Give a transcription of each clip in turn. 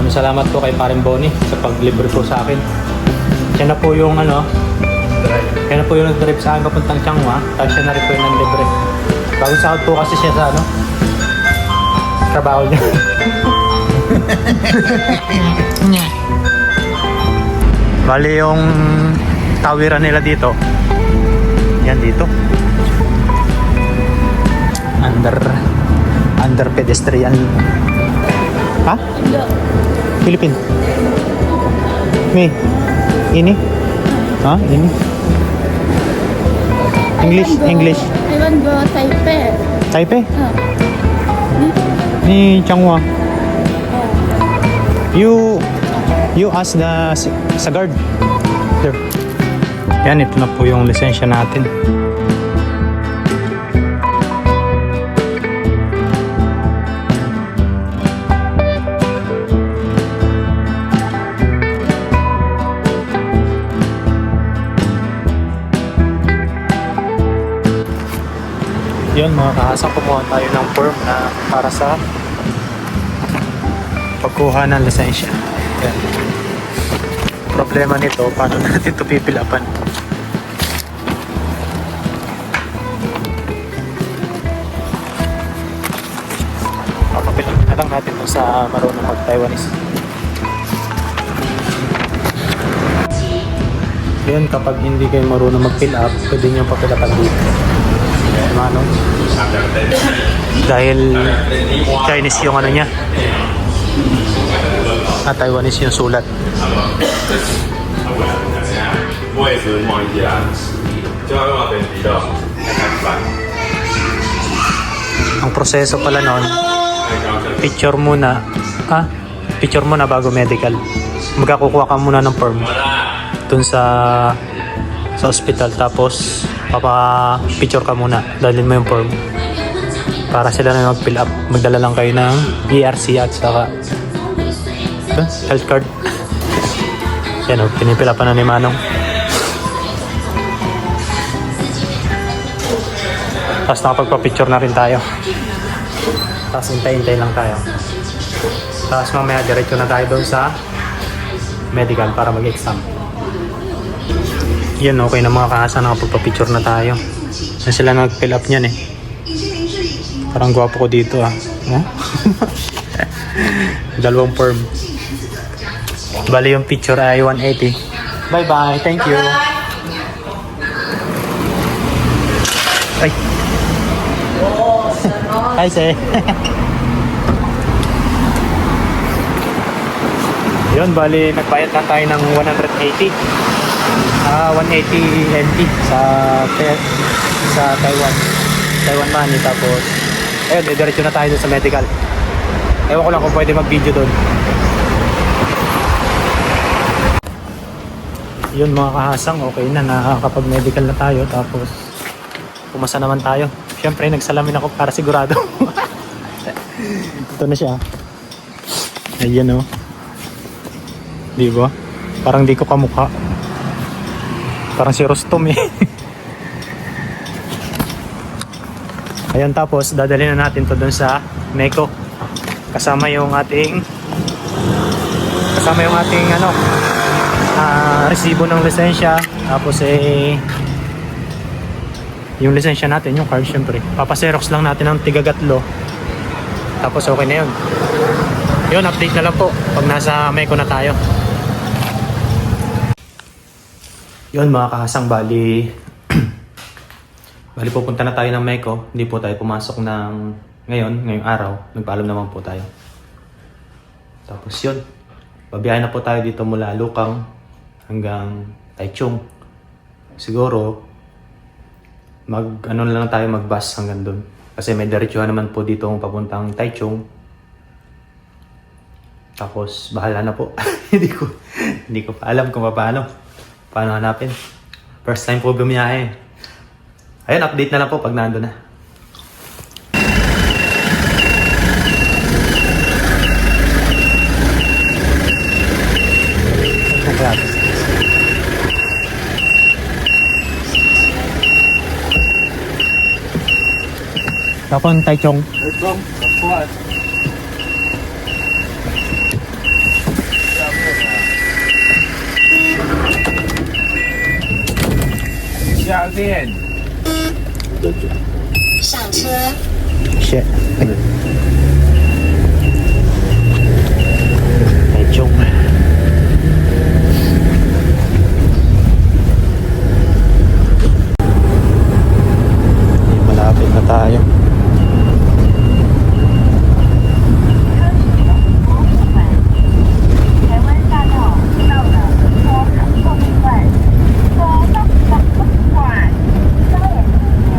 Salamat po kay Paring Bonnie sa paglibre po sa akin. Siya na po yung siya na po yung nag-drive sa akin papuntang Changhua. Tapos siya na rin po yung nag-libre. Bagong sahod po kasi siya sa trabaho niya. Bali yung tawiran nila dito. Yan dito. Under pedestrian. Ha? Philippine. Ini? Ha? Ini? English. I want go Taipei. Taipei? Ni Changhua. You ask sa guard. There. Yan, ito na po yung lisensya natin. Yun mga kahasang, kumuha tayo ng form na para sa pagkuha ng lisensya. Yan. Problema nito, paano natin ito pipilapan? Papapilan na lang natin ito sa marunong mag-Taiwanese. Yun, kapag hindi kayo marunong mag-fill up, pwede nyo papilapan dito. Ano? Dahil Chinese yung niya. Taiwanese yung sulat. Ang proseso pala noon, picture muna bago medical. Magkakukuha ka muna ng form dun sa hospital, tapos picture ka muna, dalhin mo yung form para sila na mag-fill up. Magdala lang kayo ng ERC at saka health card. Yan o, pinipila pa na ni Manong. Tapos nakapagpa-picture na rin tayo. Tapos hintay-hintay lang tayo. Tapos mamaya diretso na tayo doon sa medical para mag-exam. Yan, okay na mga kahasa, nakapagpa-picture na tayo. Na sila nag-fill up niyan eh. Parang gwapo ko dito ah. Oh? Dalawang form. Bali yung picture ay 180. Bye bye, thank you. Ay. Hi sir. Yun, bali nagbayad na tayo ng 180. 180 NT sa Taiwan money. Tapos ayun, diretso na tayo sa medical. Ewan ko lang kung pwede mag-video doon. Yun mga kahasang, okay na, nakakapag-medical na tayo. Tapos pumasa naman tayo. Siyempre nagsalamin ako para sigurado. Ito na siya. Ayan o. Diba? Parang di ko kamukha. Parang si Rostom eh. Ayan, tapos dadalhin na natin to doon sa Meco. Kasama yung ating resibo ng lisensya. Tapos yung lisensya natin, yung card syempre. Papaserox lang natin ng tigagatlo. Tapos okay na yun. Yun, update na lang po pag nasa Meco na tayo. Yun mga kahasang, bali pupunta na tayo ng Meco. Hindi po tayo pumasok ng ngayong araw. Nagpaalam naman po tayo. Tapos yun, babiyahin na po tayo dito mula Lukang hanggang Taichung. Siguro lang tayo, mag-bus hanggang doon. Kasi may diretsuhan naman po dito papuntang Taichung. Tapos bahala na po. hindi ko pa alam kung paano hanapin. First time po bumiyahe. Ayun, update na lang po pag nandun na. Tapos Taichung. 线。上车。 Shit. Ay. Medyo. Malapit na tayo. 台湾大道到了多场后面段，左到转，稍眼停留。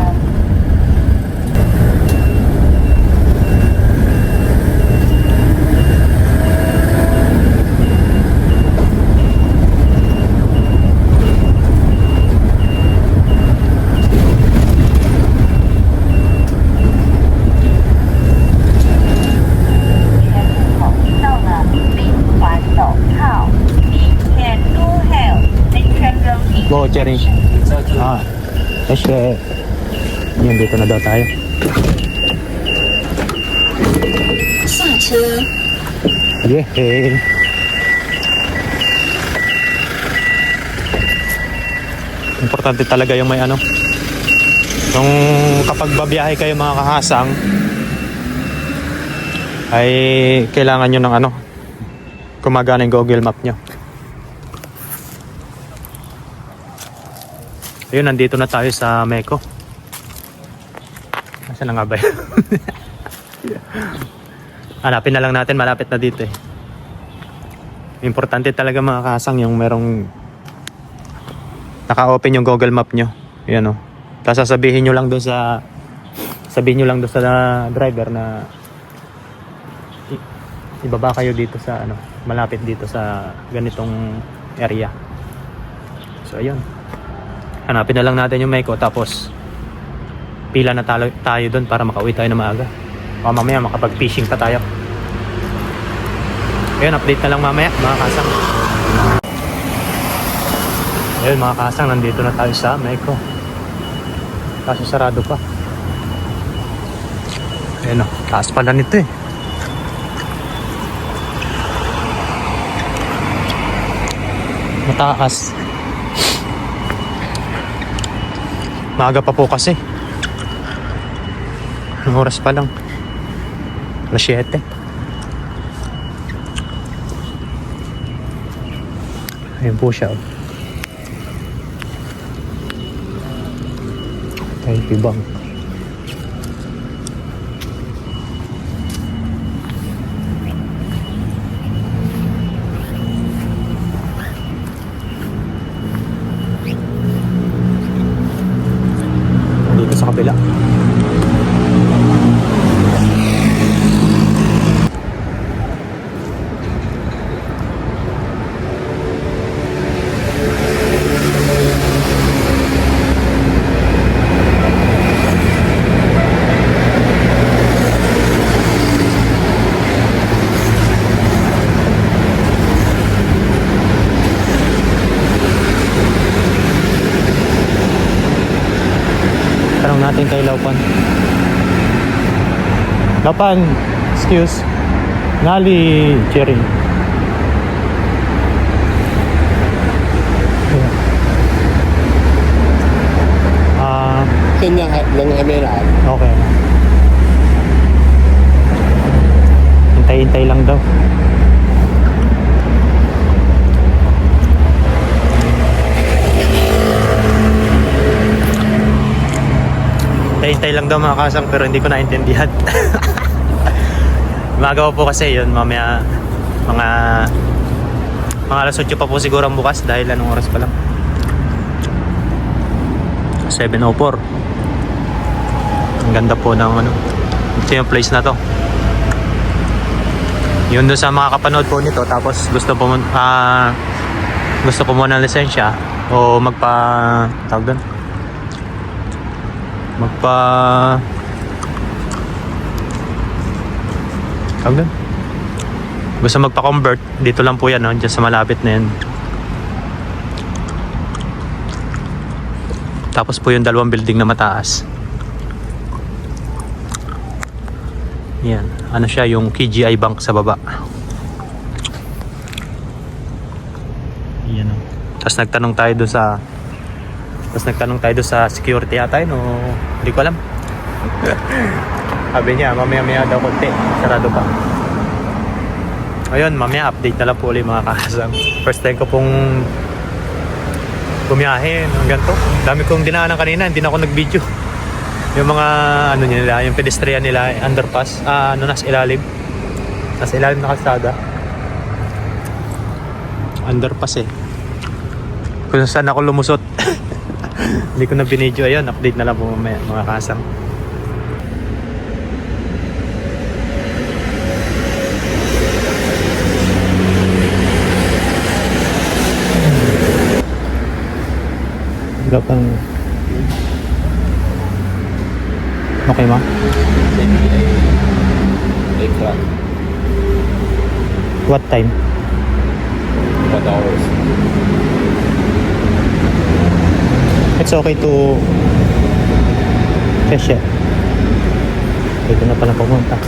到了滨环陡靠，We can do hail Central Road. Go, Cherry. Kasi yun, dito na daw tayo. 下车。 Yeah. Importante talaga yung may ano. Yung kapag babiyahe kayo mga kahasang, ay kailangan nyo ng ano, gumagana yung Google Map nyo. Ayun, nandito na tayo sa Meco. Nasaan na nga ba yun? Hanapin na lang natin, malapit na dito eh. Importante talaga mga kasang yung merong naka-open yung Google Map nyo. Yan o. Tapos sasabihin nyo lang doon sa driver na ibaba kayo dito sa ano, malapit dito sa ganitong area. So ayun. Hanapin na lang natin yung Meco tapos pila na tayo doon para makauwi tayo na maaga. O mamaya makapag-fishing pa tayo. Ayun, update na lang mamaya mga kasang. Ayun mga kasang, nandito na tayo sa Meco. Kaso sarado pa. Ayun o, taas pala nito eh. Mataas. Maaga pa po kasi. Ang oras pa lang. Alas 7. Ayun po siya. Thank you, Bang. Dito sa kabila. Tanong natin kay Laupan. Laupan, excuse. Ngali, Cherry. Ah, 现在人还没来。 okay. Hintay-hintay lang daw. Hintay lang daw mga kasang pero hindi ko naintindihan. Magawa po kasi yun mamaya mga alas 8 pa po siguro ang bukas dahil anong oras pa lang 7:04. Ang ganda po ng ano, ito yung place na to. Yun doon sa mga kapanood po nito tapos gusto po mo ng lisensya o tawag doon gusto magpa-convert dito lang po yan, no? Diyan sa malapit na yan. Tapos po yung dalawang building na mataas yan, ano siya, yung KGI Bank sa baba yan, no? Tapos nagtanong tayo doon sa Tapos nagtanong tayo doon sa security yata yun, o hindi ko alam. Sabi niya, mamaya-maya daw konti. Sarado pa. Ayun, mamaya update na lang po ulit mga kasang. First time ko pong bumiyahe ng ganito. Dami kong dinaanan kanina, hindi na ako nag-video. Yung mga ano nila, yung pedestrian nila, underpass, nasa ilalim. Nasa ilalim na kalsada. Underpass eh. Kung saan ako lumusot. Hindi ko na binidyo. Ayun, update na lang po mamaya mga kasang. Gapan. Okay ma? 8 o'clock. What time? What hours? It's okay to fish it. Dito na pala pumunta.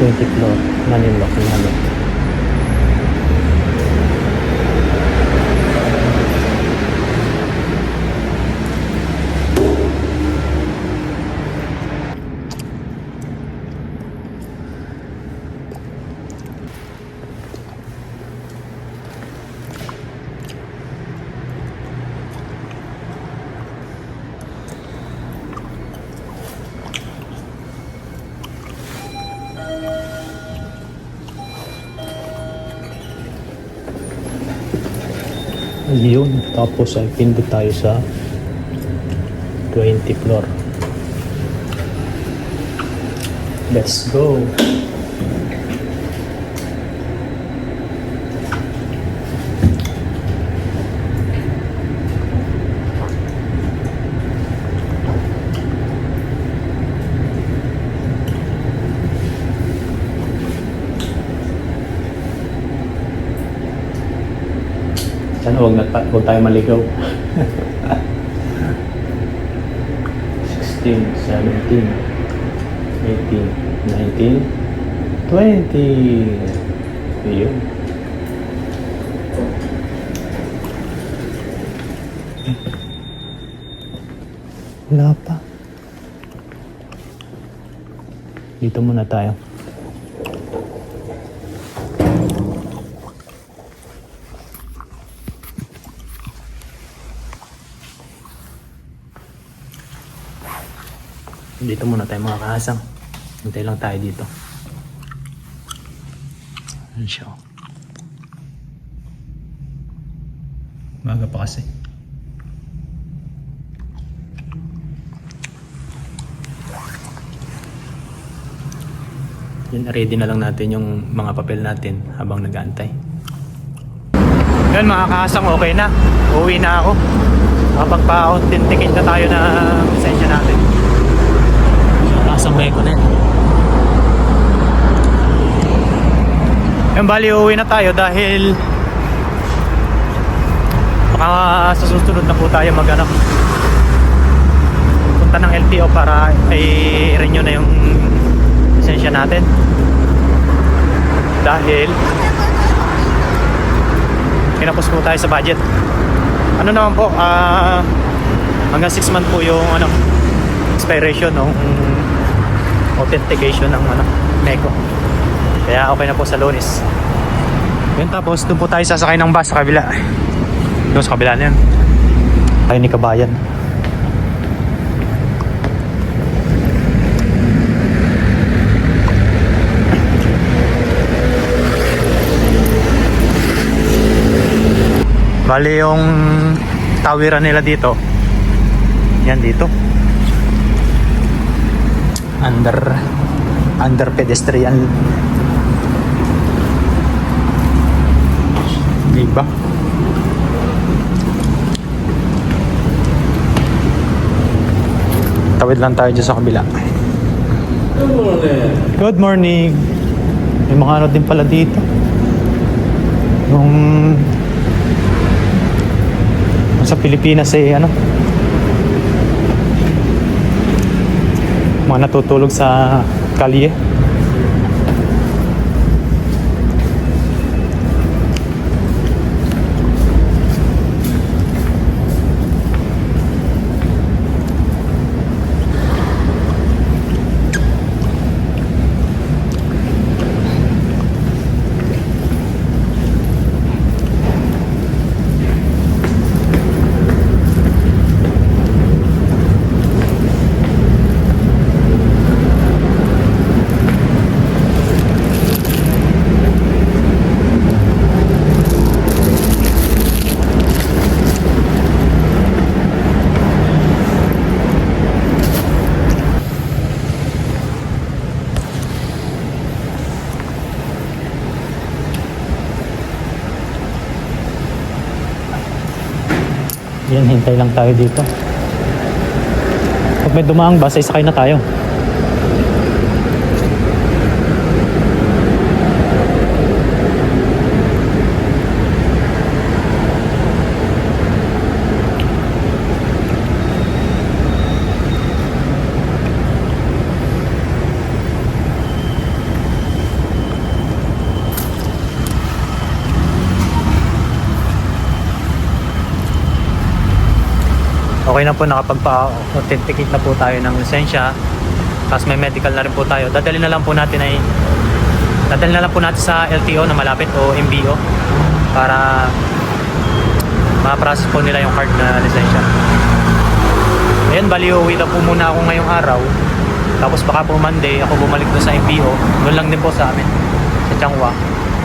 Floor, Manilok, Manilok. Yun, tapos ay pindot tayo sa 20 floor. Let's go. Sana huwag tayo maligaw. 16, 17, 18, 19, 20. Ayun. Wala pa. Dito muna tayo. Dito muna tayo mga kahasang. Hintay lang tayo dito. Ayan siya. Maga pa kasi. Yan, ready na lang natin yung mga papel natin habang nag-aantay. Yan mga kahasang, okay na. Uwi na ako. Makapagpa-authenticate na tayo na lisensya natin. Kasang may kunin. Yung bali uwi na tayo dahil baka sa susunod na po tayo punta ng LTO para i-renew na yung lisensya natin dahil kinapos po tayo sa budget. Ano naman po, hanggang 6 months po yung expiration ng authentication ng MECO. Kaya okay na po sa Lunes. Yun, tapos doon po tayo sasakay ng bus sa kabila. Doon sa kabila na yan. Tayo ni Kabayan. Bali yung tawiran nila dito. Yan dito. Under pedestrian. Diba? Tawid lang tayo dyan sa kabila. Good morning. Good morning. May mga ano din pala dito. Yung sa Pilipinas mga natutulog sa kalye. Yan, hintay lang tayo dito. Pag may dumaang bus, ay sakay na tayo. Okay na po, nakapagpa-authenticate na po tayo ng lisensya. Tapos may medical na rin po tayo. Dadalhin na lang po natin sa LTO na malapit o MBO para ma-process po nila yung card na lisensya. Ayan, bali uwi na po muna ako ngayong araw. Tapos baka po Monday ako bumalik doon sa MBO. Doon lang din po sa amin, sa Changhua.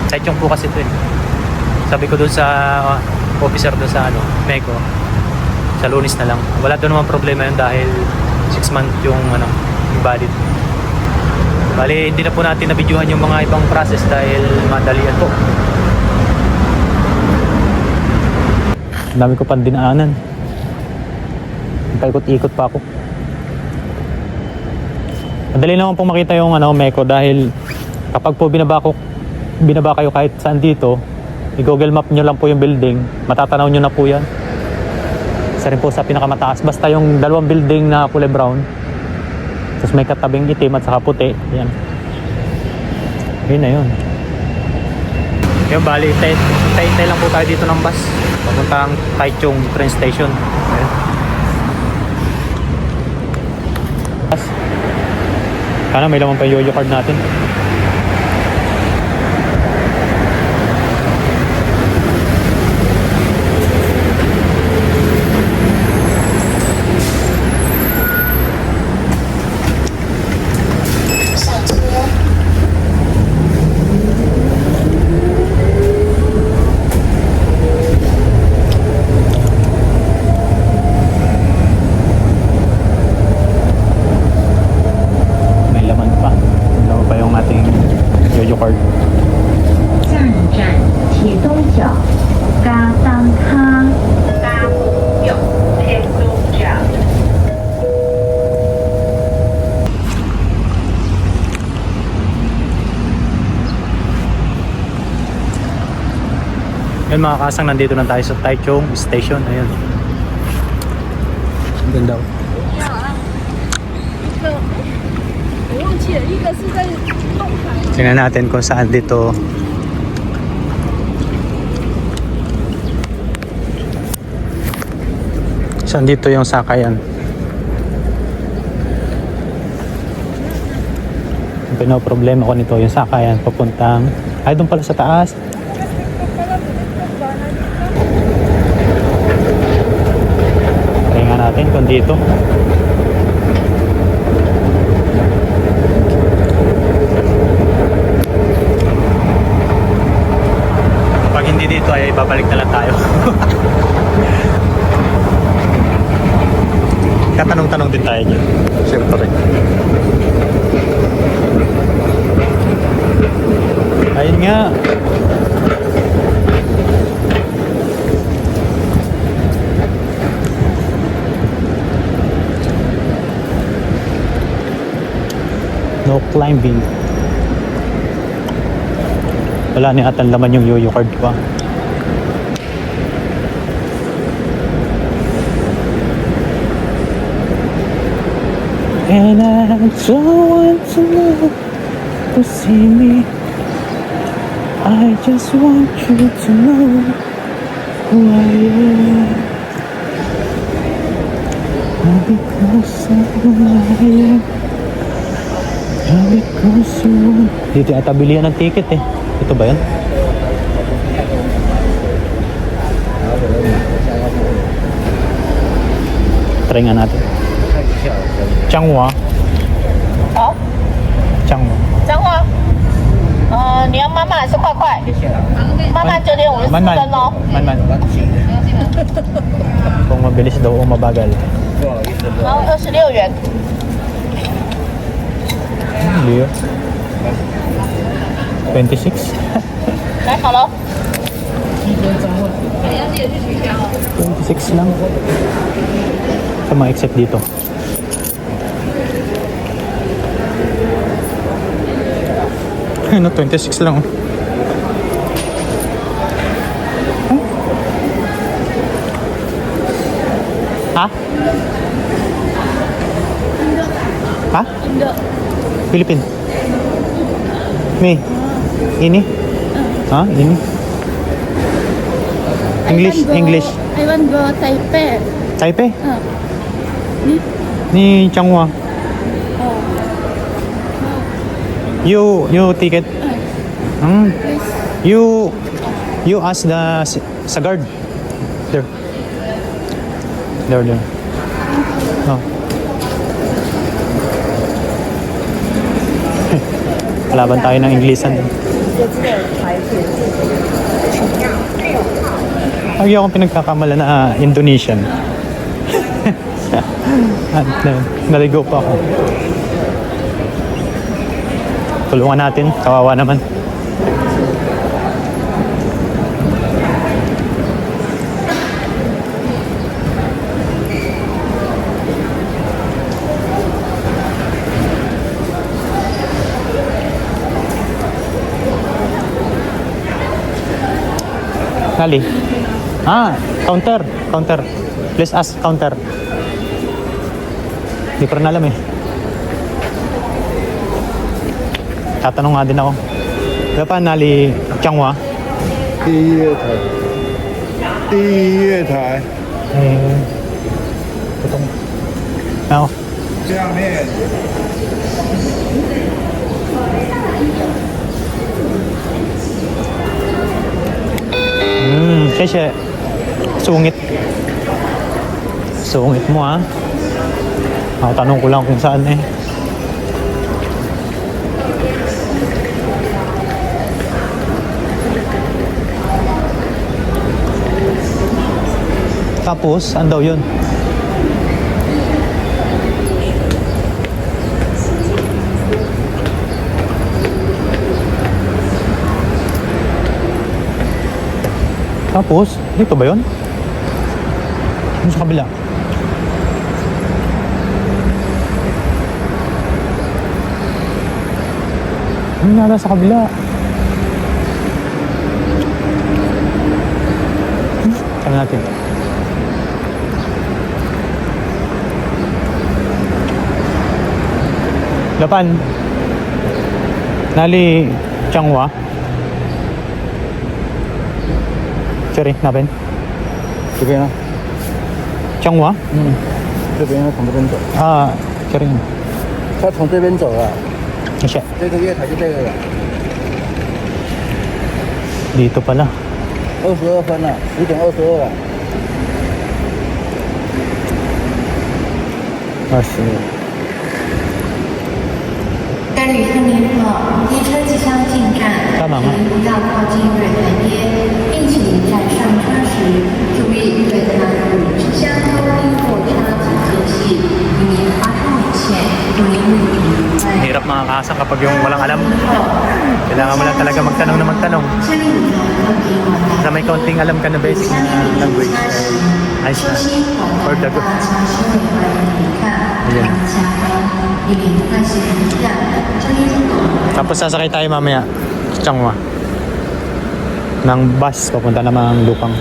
Sa Chong po kasi ito eh. Sabi ko doon sa officer doon sa Meco, sa Lunes na lang. Wala doon naman problema yun dahil 6 months yung yung valid. Bali, hindi na po natin nabidyohan yung mga ibang process dahil madalian po. Ang dami ko pang dinaanan. Paikot-ikot pa ako. Madali naman pong makita yung Meco dahil kapag po binaba kayo kahit saan dito, i-Google Map nyo lang po yung building, matatanaw nyo na po yan. Isa rin po sa pinakamataas. Basta yung dalawang building na kulay brown, tapos may katabing itim at saka puti. Yan. Yun na yun. Yung bali, hintay lang po tayo dito ng bus. Papuntang Taichung train station. Ayan. Sana may laman pa yung yoyo card natin. Card. 下一站铁东角，嘎当康，嘎东有铁东角。 Yan mga kasang, nandito na tayo sa Taichung Station. Ayun. Ang ganda. 我忘记了，一个是在东海。 Tingnan natin kung saan dito. Saan dito yung sakayan? Ang pinoproblema ko nito yung sakayan papuntang ay doon pala sa taas. Tingnan natin kung dito. Hindi dito ay babalik na lang tayo. Katanong-tanong din tayo dyan. Siyempre. Ayun nga. No climbing. Wala na yata laman yung yoyo card ko. And I don't want to know to see me. I just want you to know who I am. Not because of who I am. Not because you want. Dito yata bilihan ng ticket eh. Ito ba yan? Try nga natin. Changhua. 好， Changhua. 彰化。你要满满还是快快？满满9.54 Man-man. 分哦。 Man-man. Kung mabilis daw o mabagal. 然后26元。 Leo. 26. 来好了。记得去取消哦。 26 lang. Sa mga except dito. Ano, 26 lang. Ha? Ha? Indo. Philippine. May. Ini? Ha? Ini? English, English. I want go Taipei. Taipei? Ni? Ni Changhua. Oh. You ticket. Hmm. Please. You ask the sa guard. There. There. Oh. Kalaban tayo ng Inglesan. Lagi akong pinagkakamala na Indonesian. At naligo pa ako. Tulungan natin, kawawa naman. Kali. Counter. Please ask counter. Di pa rin alam eh. Tatanong nga din ako. Kaya pa, Nali Changhua? 第一月台，第一月台， Putong. Ako. 下面 Siyempre. Sungit. Sungit mo ah. Ako, tanong ko lang kung saan eh. Tapos, saan daw yun? Tapos, dito ba yun? Ano sa kabila? Ano nala sa kabila? Tama natin. Lapan. Nali Changhua. Sorry, napin. 这边啊， Changhua? 这边从这边走， Sorry. 他从这边走啊， Siya. 这个月台就这个了， Dito pala. 22分了，10:22了。 该旅客您好，列车即将进站，干嘛吗请不要靠近月台边，并请在上车时注意月台与车厢高低落差及间隙，以免发生危险。祝您旅途愉快。 Hirap makakasa kapag yung walang alam. Kailangan mo lang talaga magtanong na magtanong. 车里旅客特别晚安。 Sa may kaunting alam ka na basic na language. Ayos na. Or the good. 并下班，以免外行人量。这一路 Tapos sasakay tayo mamaya sa Changhua. Ng bus papunta namang Lupang.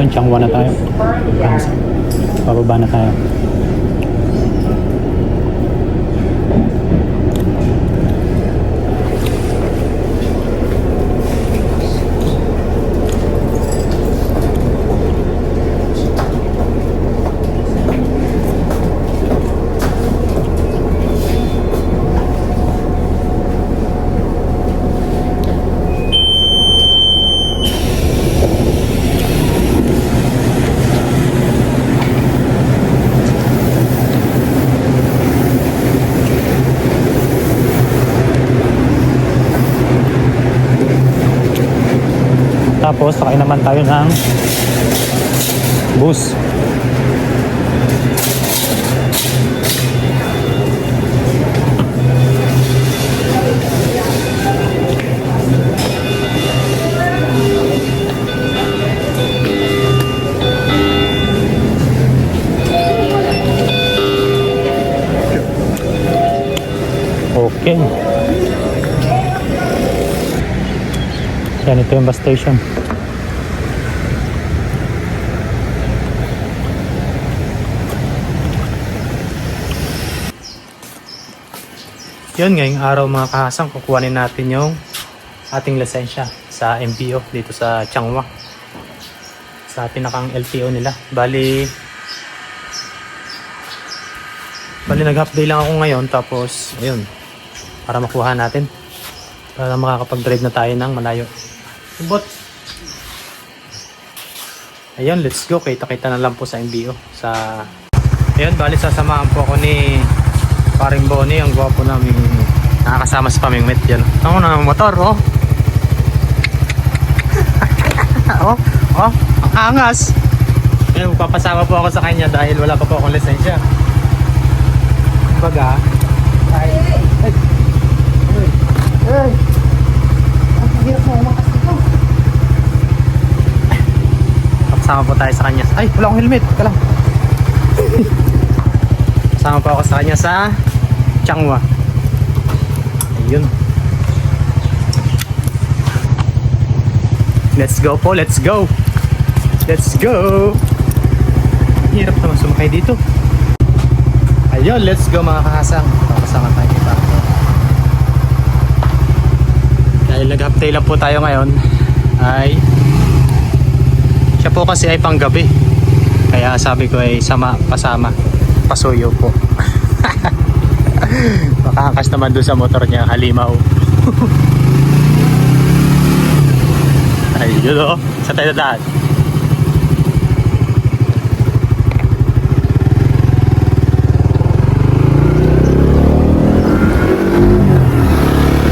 Ayun, Changhua na tayo. Bababa na tayo. Tapos sakay naman tayo ng bus. Okay. Yan, ito yung bus station. Yun, ngayong araw mga kahasang, kukuhanin natin yung ating lisensya sa MPO dito sa Changhua. Sa pinakang LTO nila. Bali nag-half day lang ako ngayon, tapos ayun, para makuha natin. Para makakapag-drive na tayo ng malayo. But ayun, let's go. Kita-kita na lang po sa MBO. Ayun, bali sasamahan po ako ni Paring Bonnie, ang gwapo namin nakakasama sa pamingwit. Yan. Ako na motor, oh. Ang angas. Ayun, magpapasama po ako sa kanya dahil wala pa po akong lisensya. Baga. Ay. Ang hirap mo umakas dito. Kasama po tayo sa kanya. Ay, wala akong helmet. Teka lang. Kasama po ako sa kanya sa Changhua. Ayun. Let's go po, let's go. Let's go. Hirap naman sumakay dito. Ayun, let's go mga kahasang. Kasama tayo kita. Dahil nag-half day lang po tayo ngayon, ay siya po kasi ay panggabi. Kaya sabi ko ay pasama. Pasuyo po. Makakas naman doon sa motor niya, halimaw. Ayun o, sa tayo daan.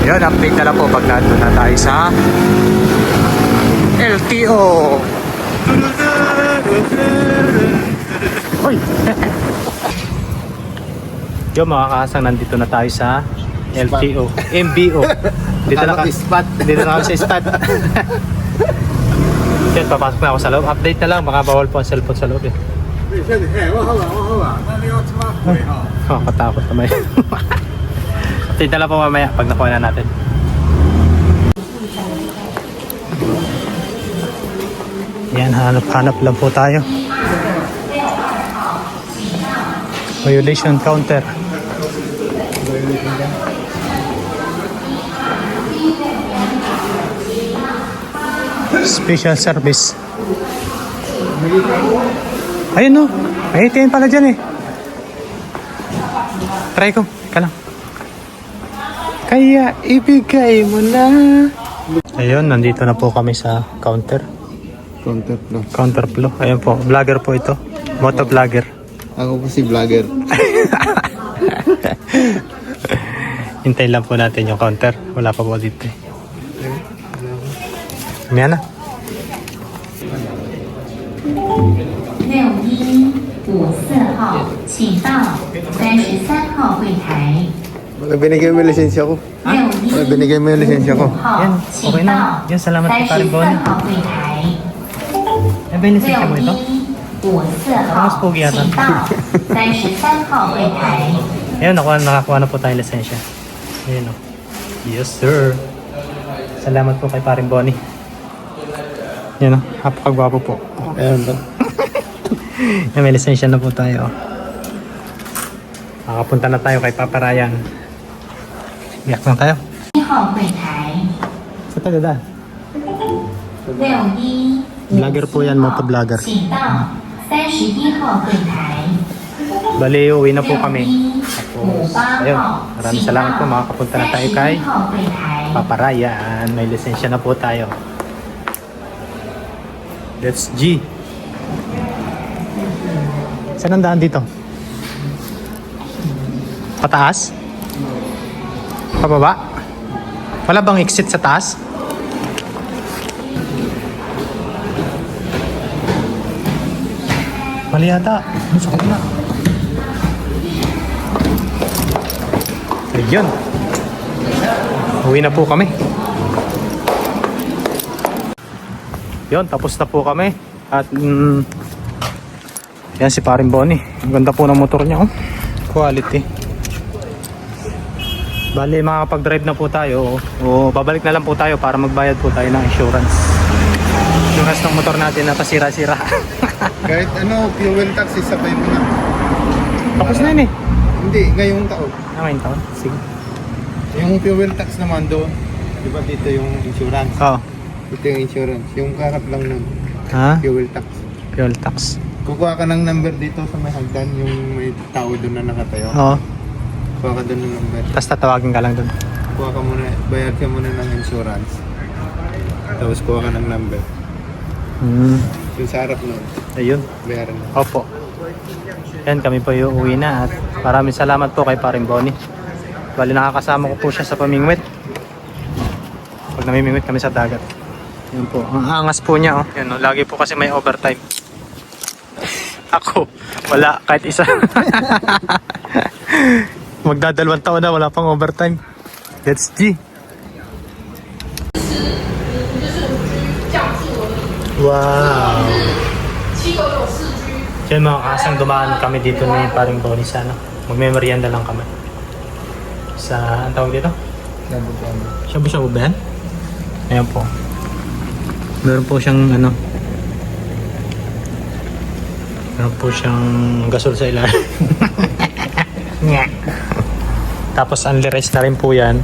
Yun, update na lang po pag nandun na tayo sa LTO. Hoy! Yo mga kahasang, nandito na tayo sa LTO. MBO. Dito na kami sa spot. Yan, papasok na ako sa loob. Update na lang, baka bawal po ang cellphone sa loob eh. Katakot naman. Update na lang po mamaya pag nakuha na natin. Yan, hanap-hanap lang po tayo. Violation counter. Special service. Ayun o. May ATM pala dyan eh. Try ko. Ika lang. Kaya ibigay mo na. Ayun, nandito na po kami sa counter. Counter flow. Ayun po. Vlogger po ito. Moto vlogger. Ako po si vlogger. Hintayin lang po natin yung counter. Wala pa po dito eh. Mamaya na. 6154号，请到33号柜台。 Binigay mo yung lisensya ko. Binigay mo yung lisensya ko. yan, okay na. Yan, salamat po Paring Bonnie. 号柜台。 Ano ba yung lisensya mo ito? 6154号，请到33号柜台。 Ayun, nakakuha na po tayong lisensya. Ayun o. Yes sir. Salamat po kay Paring Bonnie. Yan o, napakagwapo po. Ayan ba? Yan, may lisensya na po tayo. Makapunta na tayo kay Papa Ryan. Iyak lang tayo. 1号柜台 Sa taga 61 Vlogger po yan, motovlogger. 请到31号柜台 Bali, uwi na po kami. 58 Ayun, 号 maraming salamat po. Makakapunta na tayo kay 31号柜台 Papa Ryan. May lisensya na po tayo. That's G. Saan ang daan dito? Pataas? Pababa? Wala bang exit sa taas? Mali yata. Ano sa kanila? Ayun. Uwi na po kami. Yun, tapos na po kami. At yan si Paring Bonnie. Ang ganda po ng motor niya. Oh. Quality. Bali, makakapag-drive na po tayo. O babalik na lang po tayo para magbayad po tayo ng insurance. Insurance ng motor natin na pasira-sira. Kahit ano, fuel tax, isabay mo na. Tapos na yun eh. Hindi, ngayong taon. Ngayon taon. Sige. Yung fuel tax naman doon, di ba dito yung insurance? Oo. Ito yung insurance. Yung kakat lang ng Ha? fuel tax. Fuel tax. Kukuha ka ng number dito sa may hagdan, yung may tao doon na nakatayo. Oo. Kuha ka doon ng number. Tapos tatawagin ka lang dun. Kuha ka muna, bayad ka muna ng insurance. Tapos kuha ka ng number. Yung sa harap nun, Ayun. bayaran mo. Opo. Yan, kami po yung uwi na at maraming salamat po kay Paring Bonnie. Bali, nakakasama ko po siya sa pamingwit. Pag namimingwit kami sa dagat. Yan po. Ang angas po niya, oh. Yan, oh. Lagi po kasi may overtime. Ako, wala. Kahit isa. Magdadalawang taon na, wala pang overtime. That's G. Wow. Yan mga kasang dumaan kami dito ni Paring Bonnie sa ano. Magme-merienda lang kami. Sa, ang tawag dito? Shabu-shabu ba yan? Ayan po. Meron po siyang ano. Meron po siyang gasol sa ilalim. Tapos only rice na rin po yan.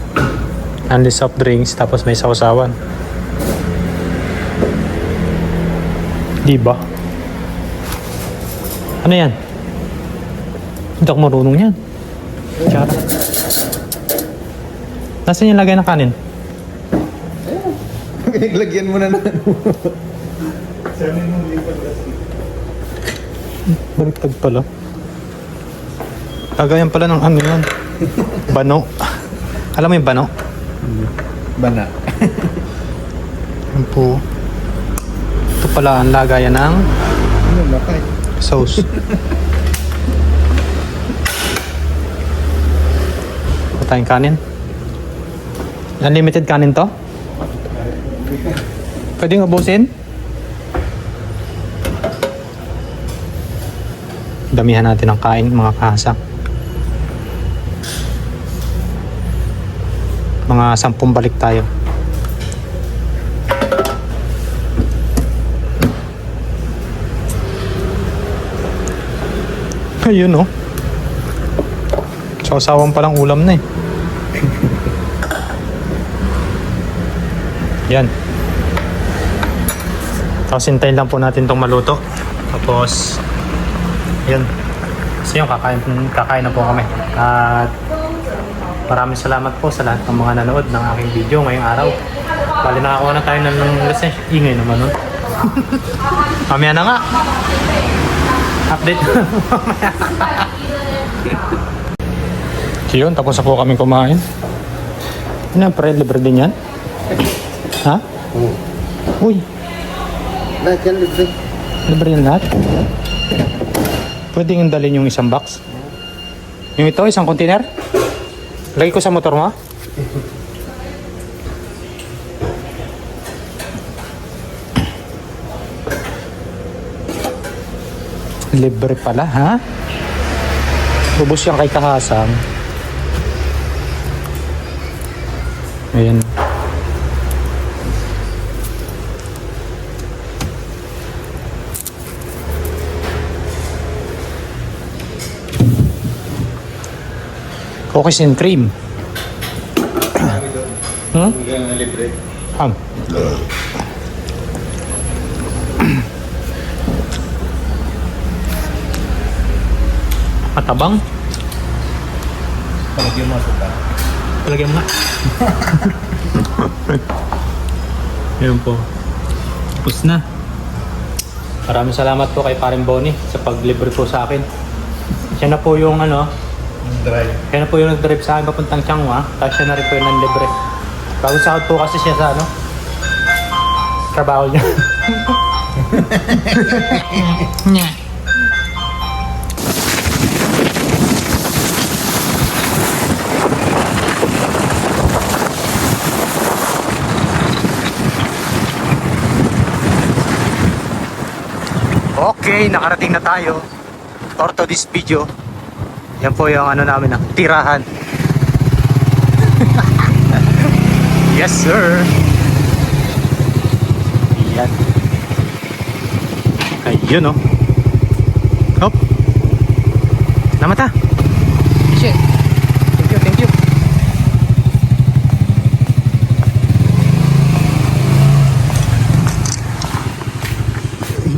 Only soft drinks. Tapos may sausawan. Diba? Ano yan? Hindi ako marunong yan. Tsara. Nasaan yung lagay ng kanin? Lagyan mo na na. Baliktad pala. Lagayan pala ng ano yan. Bano. Alam mo yung bano? Bana. Yan po. Ito pala ang lagayan ng Ano, lakay? sauce. Patayang kanin. Unlimited kanin to? Pwedeng ubusin? Damihan natin ang kain, mga kahasak. Mga 10 balik tayo. Ayun oh. Sausawan palang ulam na eh. Yan. Tapos hintayin lang po natin itong maluto. Tapos yan. Kasi yung kakain na po kami. At maraming salamat po sa lahat ng mga nanood ng aking video ngayong araw. Bali nakakuha na tayo ng lisensya. Ingay naman nun. Mamaya na nga. Update. Yun, tapos na po kami kumain. Ano yan, pre? Libre din yan? Ha? Oo. Uy, Lahat yan, libre. libre yan lahat? Pwede yung dalhin yung isang box? Yung ito, isang container? Lagay ko sa motor mo? Libre pala, ha? Ubus yan kay Kahasang. Ayan. Cookies and cream. Hmm? Hanggang na libre. Matabang. Palagyan mo ito pa. Palagyan mo nga. Yun po. Tapos na. Maraming salamat po kay Paring Bonnie sa paglibre po sa akin. Siya na po yung Drive. siya na po yung nag-drive sa akin papuntang Changhua. Tapos siya na rin po yung nanlibre. Bagong sahod po kasi siya sa trabaho niya. Okay, nakarating na tayo. For this video. Yan po yung namin tirahan. Yes sir. Yan. Ayun oh. Hop. Namata. Shit. Thank you.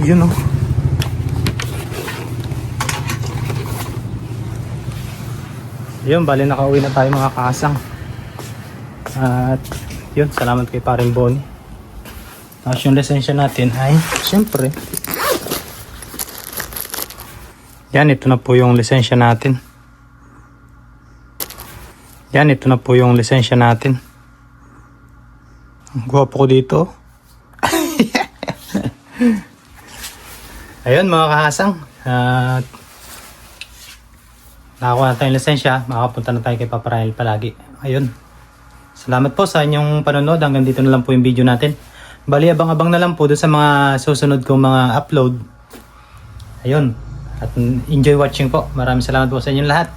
Yun oh. Yun, bali nakauwi na tayo mga kasang. At yun, salamat kay Paring Bonnie. Tapos yung lisensya natin ay, syempre. Yan, ito na po yung lisensya natin. Yan, ito na po yung lisensya natin. Ang gwapo ko dito. Ayun mga kahasang. At nakakuha na tayong lisensya. Makakapunta na tayo kay Papa Rahel palagi. Ayun. Salamat po sa inyong panonood. Hanggang dito na lang po yung video natin. Bali, abang-abang na lang po doon sa mga susunod kong mga upload. Ayun. At enjoy watching po. Maraming salamat po sa inyong lahat.